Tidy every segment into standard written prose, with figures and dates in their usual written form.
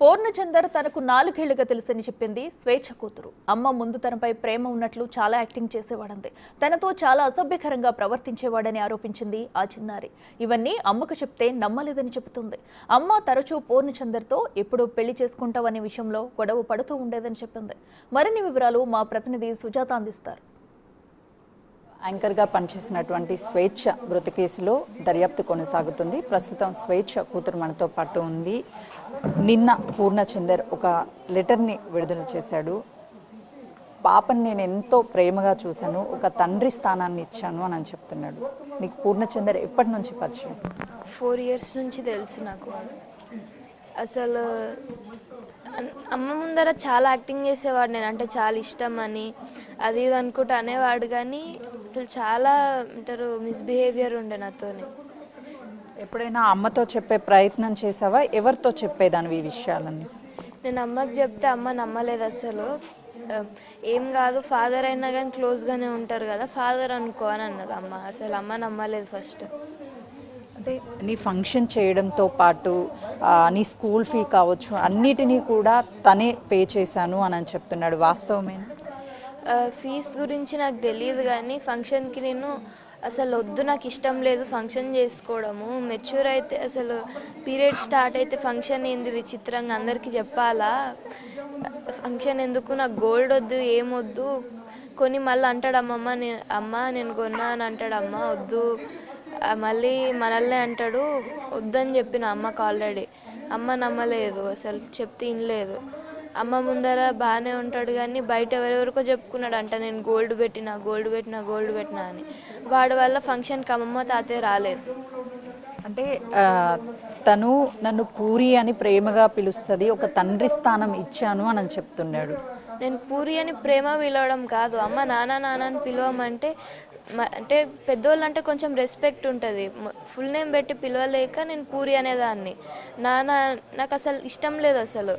పూర్ణచందర్ తనకు 4 ఏళ్లుగా తెలుసని చెప్పింది స్వేచ్ఛ కూతురు. అమ్మ ముందు తనపై ప్రేమ ఉన్నట్లు చాలా యాక్టింగ్ చేసేవాడంది. తనతో చాలా అసభ్యకరంగా ప్రవర్తించేవాడని ఆరోపించింది ఆ చిన్నారి. ఇవన్నీ అమ్మకు చెప్తే నమ్మలేదని చెబుతుంది. అమ్మ తరచూ పూర్ణచందర్తో ఎప్పుడు పెళ్లి చేసుకుంటావనే విషయంలో గొడవ పడుతూ ఉండేదని చెప్పింది. మరిన్ని వివరాలు మా ప్రతినిధి సుజాత అందిస్తారు. యాంకర్గా పనిచేసినటువంటి స్వేచ్ఛ మృతి కేసులో దర్యాప్తు కొనసాగుతుంది. ప్రస్తుతం స్వేచ్ఛ కూతురు మనతో పాటు ఉంది. నిన్న పూర్ణచందర్ ఒక లెటర్ని విడుదల చేశాడు. పాపని నేను ఎంతో ప్రేమగా చూశాను, ఒక తండ్రి స్థానాన్ని ఇచ్చాను అని చెప్తున్నాడు. నీకు పూర్ణచందర్ ఎప్పటి నుంచి పరిచయం? 4 years నుంచి తెలుసు నాకు. అసలు అమ్మ ముందర చాలా యాక్టింగ్ చేసేవాడు, నేను అంటే చాలా ఇష్టం అని అది ఇది అనుకుంటూ అనేవాడు. కానీ అసలు చాలా అంటారు మిస్బిహేవియర్ ఉండే నాతోని. ఎప్పుడైనా అమ్మతో చెప్పే ప్రయత్నం చేసావా? ఎవరితో చెప్పేదానివి ఈ విషయాలన్నీ? నేను అమ్మకి చెప్తే అమ్మ నమ్మలేదు అసలు. ఏం కాదు, ఫాదర్ అయినా కానీ క్లోజ్గానే ఉంటారు కదా, ఫాదర్ అనుకో అని అన్నది అమ్మ. అసలు అమ్మ నమ్మలేదు ఫస్ట్. అంటే నీ ఫంక్షన్ చేయడంతో పాటు నీ స్కూల్ ఫీ కావచ్చు అన్నిటినీ కూడా తనే పే చేశాను అని చెప్తున్నాడు. వాస్తవమేనా? ఫీజ్ గురించి నాకు తెలియదు, కానీ ఫంక్షన్కి నేను అసలు వద్దు, నాకు ఇష్టం లేదు ఫంక్షన్ చేసుకోవడము. మెచ్యూర్ అయితే అసలు పీరియడ్ స్టార్ట్ అయితే ఫంక్షన్ ఏంది విచిత్రంగా అందరికీ చెప్పాలా, ఫంక్షన్ ఎందుకు, నాకు గోల్డ్ వద్దు ఏమొద్దు కొని మళ్ళీ అంటాడు అమ్మ నేను కొన్నా అని అంటాడు. అమ్మ వద్దు, మళ్ళీ మనల్నే అంటాడు. వద్దని చెప్పిన అమ్మకు ఆల్రెడీ. అమ్మ నమ్మలేదు, అసలు చెప్తే వినలేదు. అమ్మ ముందర బాగానే ఉంటాడు కానీ బయట ఎవరెవరికో చెప్పుకున్నాడు అంట, నేను గోల్డ్ పెట్టినా అని. వాడి వల్ల ఫంక్షన్కి అమ్మమ్మ తాతయ్య రాలేదు. అంటే తను నన్ను పూరి అని ప్రేమగా పిలుస్తుంది, ఒక తండ్రి స్థానం ఇచ్చాను అని చెప్తున్నాడు. నేను పూరి అని ప్రేమ పిలవడం కాదు, అమ్మ నాన్న అని పిలవమంటే అంటే పెద్దోళ్ళు అంటే కొంచెం రెస్పెక్ట్ ఉంటుంది. ఫుల్ నేమ్ పెట్టి పిలవలేక నేను పూరి అనేదాన్ని. నాన్న నాకు అసలు ఇష్టం లేదు అసలు.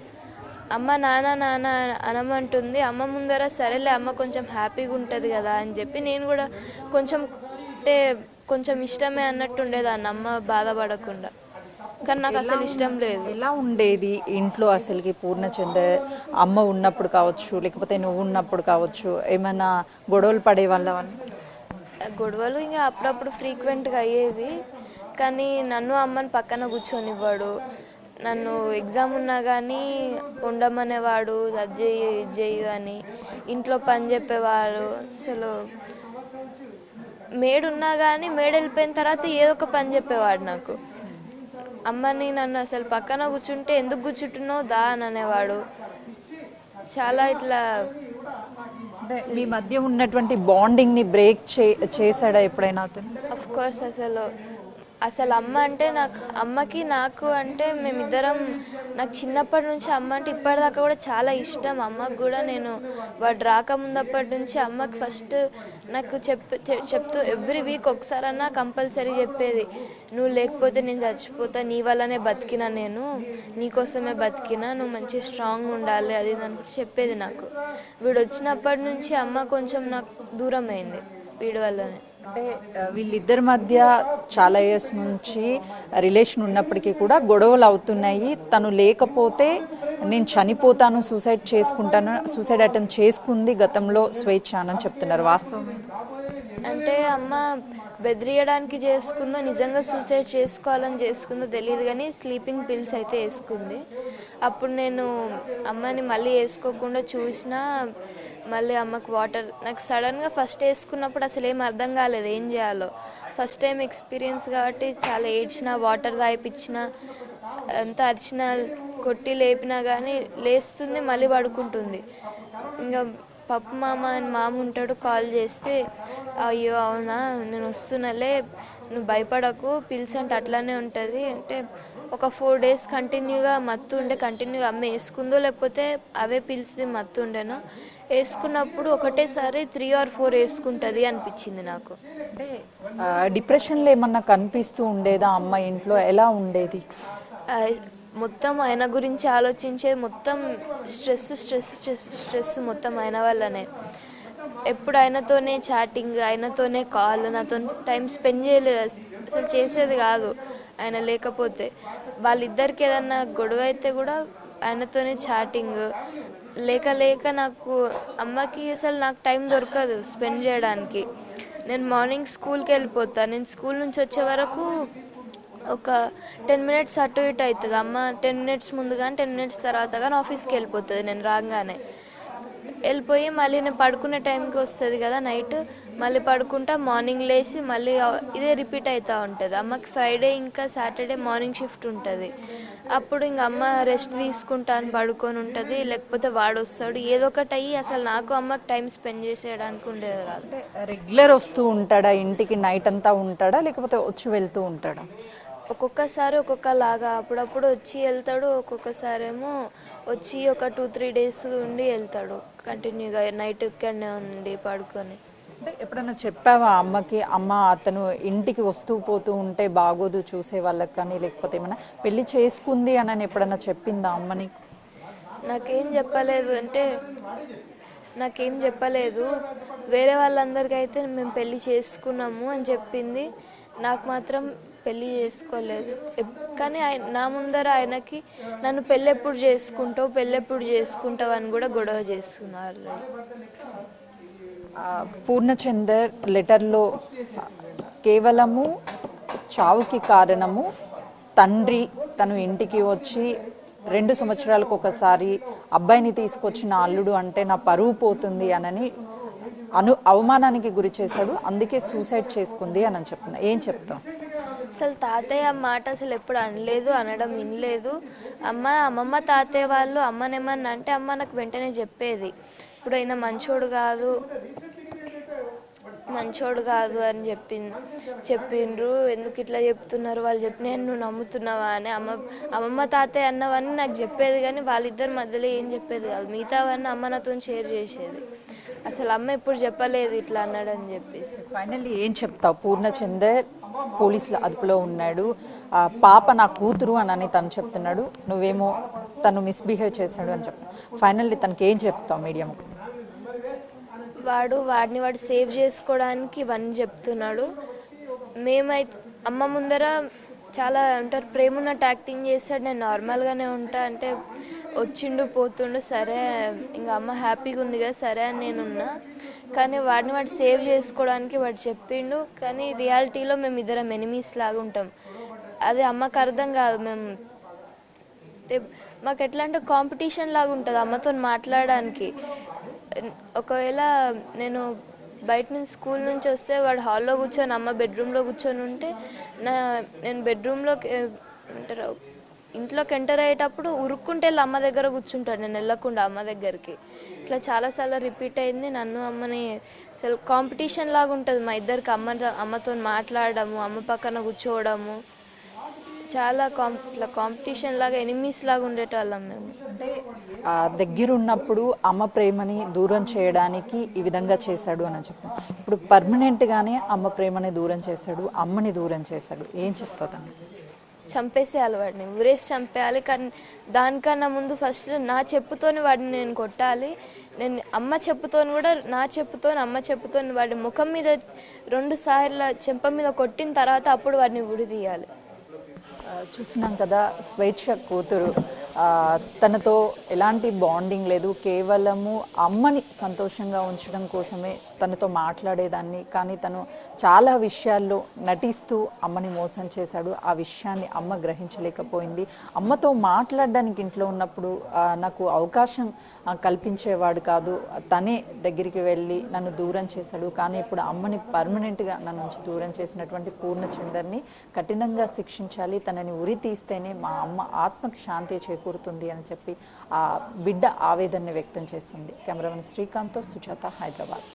అమ్మ నాన్న అనమంటుంది. అమ్మ ముందర సరేలే అమ్మ కొంచెం హ్యాపీగా ఉంటుంది కదా అని చెప్పి నేను కూడా కొంచెం అంటే కొంచెం ఇష్టమే అన్నట్టు ఉండేదాన్ని, అమ్మ బాధపడకుండా. కానీ నాకు అసలు ఇష్టం లేదు. ఎలా ఉండేది ఇంట్లో అసలుకి పూర్ణచందర్? అమ్మ ఉన్నప్పుడు కావచ్చు లేకపోతే నువ్వు ఉన్నప్పుడు కావచ్చు ఏమైనా గొడవలు పడే వాళ్ళ? గొడవలు ఇంకా అప్పుడప్పుడు ఫ్రీక్వెంట్గా అయ్యేవి, కానీ నన్ను అమ్మని పక్కన కూర్చొనివ్వాడు. నన్ను ఎగ్జామ్ ఉన్నా కానీ ఉండమనేవాడు, అది చెయ్యి ఇది చెయ్యి అని. ఇంట్లో పని చెప్పేవాడు. అసలు మేడున్నా కానీ మేడు వెళ్ళిపోయిన తర్వాత ఏదో ఒక పని చెప్పేవాడు నాకు. అమ్మని నన్ను అసలు పక్కన కూర్చుంటే ఎందుకు కూర్చుంటున్నావు దా అని అనేవాడు. చాలా ఇట్లా మీ మధ్య ఉన్నటువంటి బాండింగ్ ని బ్రేక్ చేశాడా ఎప్పుడైనా అతను? Of course. అసలు అమ్మ అంటే అమ్మకి నాకు అంటే మేమిద్దరం, నాకు చిన్నప్పటి నుంచి అమ్మ అంటే ఇప్పటిదాకా కూడా చాలా ఇష్టం. అమ్మకు కూడా నేను వాడు రాకముందప్పటి నుంచి అమ్మకి ఫస్ట్ నాకు చెప్తూ ఎవ్రీ వీక్ ఒకసారన్నా కంపల్సరీ చెప్పేది, నువ్వు లేకపోతే నేను చచ్చిపోతా, నీ వల్లనే బతికినా, నేను నీకోసమే బతికినా, నువ్వు మంచి స్ట్రాంగ్ ఉండాలి అది అనుకుంటే చెప్పేది నాకు. వీడు వచ్చినప్పటి నుంచి అమ్మ కొంచెం నాకు దూరం అయింది వీడి వల్లనే. అంటే వీళ్ళిద్దరి మధ్య చాలా ఇయర్స్ నుంచి రిలేషన్ ఉన్నప్పటికీ కూడా గొడవలు అవుతున్నాయి. తను లేకపోతే నేను చనిపోతాను, సూసైడ్ అటెంప్ట్ చేసుకుంది గతంలో స్వేచ్ఛ అని చెప్తున్నారు. వాస్తవమే? అంటే అమ్మ బెదిరియడానికి చేసుకుందో నిజంగా సూసైడ్ చేసుకోవాలని చేసుకుందో తెలియదు, కానీ స్లీపింగ్ పిల్స్ అయితే వేసుకుంది. అప్పుడు నేను అమ్మని మళ్ళీ వేసుకోకుండా చూసినా, మళ్ళీ అమ్మకు వాటర్ నాకు సడన్గా ఫస్ట్ వేసుకున్నప్పుడు అసలు ఏం అర్థం కాలేదు ఏం చేయాలో. ఫస్ట్ టైం ఎక్స్పీరియన్స్ కాబట్టి చాలా ఏడ్చిన, వాటర్ తాగిపించిన, అంత అరిచిన, కొట్టి లేపినా కానీ లేస్తుంది, మళ్ళీ పడుకుంటుంది. ఇంకా పప్పు మామ అని మామ ఉంటాడు, కాల్ చేస్తే అయ్యో అవునా నేను వస్తున్నాలే, నువ్వు భయపడకు, పిల్స్ అంటే అట్లానే ఉంటుంది అంటే. ఒక 4 days కంటిన్యూగా మత్తు ఉండే, కంటిన్యూగా అమ్మ వేసుకుందో లేకపోతే అవే పిల్స్ది మత్తు ఉండేనో. వేసుకున్నప్పుడు ఒకటేసారి 3 or 4 వేసుకుంటుంది అనిపించింది నాకు. అంటే డిప్రెషన్లో ఏమన్నా కనిపిస్తూ ఉండేదా అమ్మ ఇంట్లో? ఎలా ఉండేది? మొత్తం ఆయన గురించి ఆలోచించేది, మొత్తం స్ట్రెస్ మొత్తం ఆయన వల్లనే. ఎప్పుడు ఆయనతోనే చాటింగ్, ఆయనతోనే కాల్, నాతో టైం స్పెండ్ చేయలేదు అసలు, చేసేది కాదు ఆయన లేకపోతే. వాళ్ళిద్దరికి ఏదన్నా గొడవ అయితే కూడా ఆయనతోనే చాటింగ్ లేక లేక నాకు అమ్మకి అసలు నాకు టైం దొరకదు స్పెండ్ చేయడానికి. నేను మార్నింగ్ స్కూల్కి వెళ్ళిపోతాను. నేను స్కూల్ నుంచి వచ్చే వరకు ఒక 10 మినిట్స్ అటు ఇటు అవుతుంది. అమ్మ 10 మినిట్స్ ముందు కానీ 10 మినిట్స్ తర్వాత కానీ ఆఫీస్కి వెళ్ళిపోతుంది. నేను రాగానే వెళ్ళిపోయి మళ్ళీ నేను పడుకునే టైంకి వస్తుంది కదా నైట్, మళ్ళీ పడుకుంటా. మార్నింగ్ లేచి మళ్ళీ ఇదే రిపీట్ అవుతూ ఉంటుంది. అమ్మకి ఫ్రైడే ఇంకా సాటర్డే మార్నింగ్ షిఫ్ట్ ఉంటుంది. అప్పుడు ఇంక అమ్మ రెస్ట్ తీసుకుంటా అని పడుకొని ఉంటుంది, లేకపోతే వాడు వస్తాడు. ఏదో ఒకటి అయ్యి అసలు నాకు అమ్మకి టైం స్పెండ్ చేసేయడానికి ఉండేది కాదు. రెగ్యులర్ వస్తూ ఉంటాడా ఇంటికి? నైట్ అంతా ఉంటాడా లేకపోతే వచ్చి వెళ్తూ ఉంటాడా? ఒక్కొక్కసారి ఒక్కొక్కలాగా, అప్పుడప్పుడు వచ్చి వెళ్తాడు, ఒక్కొక్కసారి ఏమో వచ్చి ఒక 2-3 డేస్ ఉండి వెళ్తాడు కంటిన్యూగా. నైట్ ఇక్కడనే ఉండి పడుకొని. అంటే ఎప్పుడైనా చెప్పావా అమ్మకి, అమ్మ అతను ఇంటికి వస్తూ పోతూ ఉంటే బాగోదు చూసే వాళ్ళకి కానీ, లేకపోతే ఏమైనా పెళ్లి చేసుకుంది అని ఎప్పుడైనా చెప్పిందా అమ్మని? నాకేం చెప్పలేదు. వేరే వాళ్ళందరికీ అయితే మేము పెళ్లి చేసుకున్నాము అని చెప్పింది. నాకు మాత్రం పెళ్లి చేసుకోలేదు. కానీ నా ముందర ఆయనకి నన్ను పెళ్ళెప్పుడు చేసుకుంటావు అని కూడా గొడవ చేస్తున్నారు. పూర్ణచందర్ లెటర్లో కేవలము చావుకి కారణము తండ్రి తను ఇంటికి వచ్చి 2 సంవత్సరాలకు ఒకసారి అబ్బాయిని తీసుకొచ్చిన అల్లుడు అంటే నా పరువు పోతుంది అని అవమానానికి గురి చేశాడు, అందుకే సూసైడ్ చేసుకుంది అని చెప్తున్నా. ఏం చెప్తాం? అసలు తాతయ్య ఆ మాట అసలు ఎప్పుడు అనలేదు, అనడం వినలేదు. అమ్మమ్మ తాతయ్య వాళ్ళు అమ్మనేమన్నా అంటే అమ్మ నాకు వెంటనే చెప్పేది, ఇప్పుడు అయినా మంచోడు కాదు అని చెప్పిండ్రు. ఎందుకు ఇట్లా చెప్తున్నారు వాళ్ళు నువ్వు నమ్ముతున్నావా అని అమ్మమ్మ తాతయ్య అన్నవన్నీ నాకు చెప్పేది, కానీ వాళ్ళిద్దరి మధ్యలో ఏం చెప్పేది కాదు. మిగతావన్నీ అమ్మ నాతో షేర్ చేసేది. అసలు అమ్మ ఎప్పుడు చెప్పలేదు ఇట్లా అన్నాడని చెప్పేసి. ఫైనల్లీ ఏం చెప్తావు? పూర్ణచందర్ పోలీసుల అదుపులో ఉన్నాడు, పాప నా కూతురు అని తను చెప్తున్నాడు, నువ్వేమో తను మిస్బిహేవ్ చేశాడు అని చెప్తావు. ఫైనల్లీ తనకి ఏం చెప్తావు మీడియా? వాడిని సేవ్ చేసుకోవడానికి ఇవన్నీ చెప్తున్నాడు. మేమైతే అమ్మ ముందర చాలా ప్రేమ ఉన్నట్టు యాక్టింగ్ చేస్తాడు. నేను నార్మల్గానే ఉంటా అంటే వచ్చిండు పోతుండు, సరే ఇంకా అమ్మ హ్యాపీగా ఉంది కదా సరే అని నేనున్నా. కానీ వాడిని సేవ్ చేసుకోవడానికి వాడు చెప్పిండు. కానీ రియాలిటీలో మేము ఇద్దరం ఎనిమీస్ లాగా ఉంటాం. అది అమ్మకు అర్థం కాదు. మాకు ఎట్లా అంటే కాంపిటీషన్ లాగా ఉంటుంది అమ్మతో మాట్లాడడానికి. ఒకవేళ నేను బయట నుంచి స్కూల్ నుంచి వస్తే వాడు హాల్లో కూర్చొని అమ్మ బెడ్రూమ్లో కూర్చొని ఉంటే నేను బెడ్రూమ్లో ఇంట్లోకి ఎంటర్ అయ్యేటప్పుడు ఉరుక్కుంటే వెళ్ళి అమ్మ దగ్గర కూర్చుంటాడు, నేను వెళ్ళకుండా అమ్మ దగ్గరికి. ఇట్లా చాలాసార్లు రిపీట్ అయింది. నన్ను అమ్మని అసలు కాంపిటీషన్ లాగా ఉంటుంది మా ఇద్దరికి. అమ్మతో మాట్లాడము, అమ్మ పక్కన కూర్చోవడము, చాలా ఇట్లా కాంపిటీషన్ లాగా ఎనిమీస్ లాగా ఉండేటోళ్ళం మేము. అంటే దగ్గరున్నప్పుడు అమ్మ ప్రేమని దూరం చేయడానికి ఈ విధంగా చేశాడు అని చెప్తాం. ఇప్పుడు పర్మనెంట్గానే అమ్మ ప్రేమని దూరం చేశాడు, అమ్మని దూరం చేశాడు, ఏం చెప్తాను? చంపేసేయాలి వాడిని, ఊరేసి చంపేయాలి. కానీ దానికన్నా ముందు ఫస్ట్ నా చెప్పుతోని వాడిని నేను కొట్టాలి. నేను అమ్మ చెప్పుతోని కూడా అమ్మ చెప్పుతోని వాడి ముఖం మీద 2 సార్లు చెంప మీద కొట్టిన తర్వాత అప్పుడు వాడిని ఉడి తీయాలి. చూస్తున్నాం కదా, స్వేచ్ఛ కూతురు, తనతో ఎలాంటి బాండింగ్ లేదు, కేవలము అమ్మని సంతోషంగా ఉంచడం కోసమే తనతో మాట్లాడేదాన్ని. కానీ తను చాలా విషయాల్లో నటిస్తూ అమ్మని మోసం చేశాడు. ఆ విషయాన్ని అమ్మ గ్రహించలేకపోయింది. అమ్మతో మాట్లాడడానికి ఇంట్లో ఉన్నప్పుడు నాకు అవకాశం కల్పించేవాడు కాదు, తనే దగ్గరికి వెళ్ళి నన్ను దూరం చేశాడు. కానీ ఇప్పుడు అమ్మని పర్మనెంట్గా నన్ను నుంచి దూరం చేసినటువంటి పూర్ణచందర్ని కఠినంగా శిక్షించాలి, తనని ఉరి తీస్తేనే మా అమ్మ ఆత్మకి శాంతి చేకూరుతుంది అని చెప్పి ఆ బిడ్డ ఆవేదనని వ్యక్తం చేస్తుంది. కెమెరామెన్ శ్రీకాంత్తో సుజాత, హైదరాబాద్.